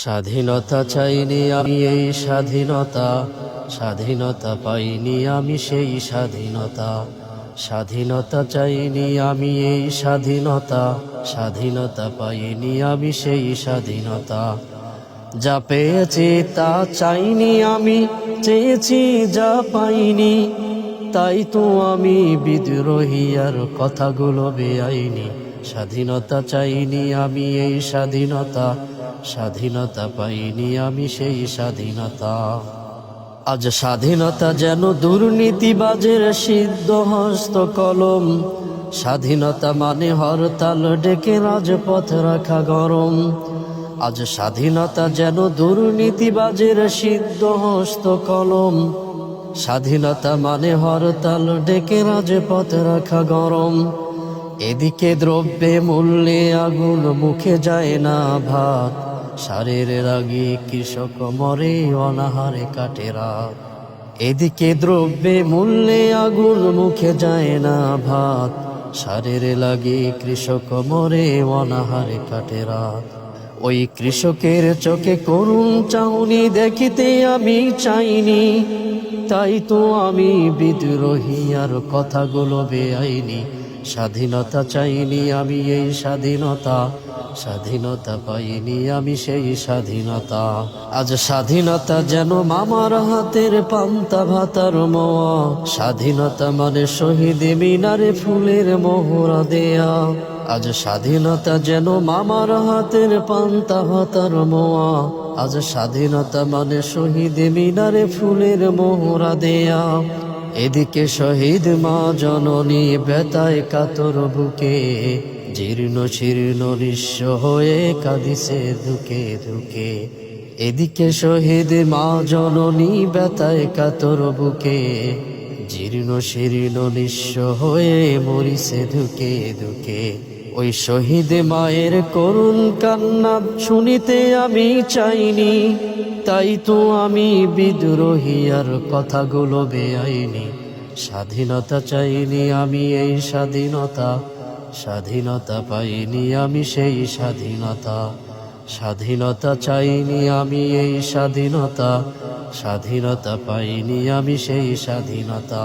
স্বাধীনতা চাইনি আমি এই স্বাধীনতা, স্বাধীনতা পাইনি আমি সেই স্বাধীনতা। স্বাধীনতা চাইনি আমি এই স্বাধীনতা, স্বাধীনতা পাইনি আমি সেই স্বাধীনতা। যা পেয়েছি তা চাইনি আমি, চেয়েছি যা পাইনি। তাই তো আমি বিদ্রোহী আর কথাগুলো বেআইনি। স্বাধীনতা চাইনি আমি এই স্বাধীনতা, স্বাধীনতা পাইনি আমি সেই স্বাধীনতা। আজ স্বাধীনতা যেন দুর্নীতিবাজের সিদ্ধ হস্ত কলম। স্বাধীনতা মানে হরতাল ডেকে রাজপথ রাখা গরম। আজ স্বাধীনতা যেন দুর্নীতিবাজের সিদ্ধ হস্ত কলম। স্বাধীনতা মানে হরতাল ডেকে রাজপথ রাখা গরম। এদিকে দ্রব্যে মূল্যে আগুন, মুখে যায় না ভাত। সারের রাগে কৃষক মরে, অনাহারে কাটে রাত। এদিকে দ্রব্যে মূল্যে আগুন, মুখে যায় না ভাত। সারের লাগে কৃষক মরে, অনাহারে কাটে রাত। ওই কৃষকের চোখে করুণ চাউনি দেখিতে আমি চাইনি। তাই তো আমি বিদ্রোহী আর কথাগুলো বেআইনি। স্বাধীনতা চাইনি আমি এই স্বাধীনতা, স্বাধীনতা পাইনি আমি সেই স্বাধীনতা। আজ স্বাধীনতা যেন মামার হাতের পান্তা ভাতার মোয়া। স্বাধীনতা মানে শহীদ মিনারে ফুলের মোহরা দেয়া। আজ স্বাধীনতা যেন মামার হাতের পান্তা ভাতার মোয়া। আজ স্বাধীনতা মানে শহীদ মিনারে ফুলের মোহরা দেয়া। এদিকে শহীদ মা জননী ব্যথায় কাতর বুকে, জীর্ণ শীর্ণ নিঃস্ব হয়ে কাঁদিছে ধুকে ধুকে। এদিকে শহীদ মা জননী ব্যথায় কাতর বুকে, জীর্ণ শীর্ণ নিঃস্ব হয়ে মরিছে ধুকে ধুকে। ওই শহীদ মায়ের করুণ কান্না শুনিতে আমি চাইনি। তাই তো আমি বিদ্রোহী আর কথাগুলো বেআইনি। স্বাধীনতা চাইনি আমি এই স্বাধীনতা, স্বাধীনতা পাইনি আমি সেই স্বাধীনতা। স্বাধীনতা চাইনি আমি এই স্বাধীনতা, স্বাধীনতা পাইনি আমি সেই স্বাধীনতা।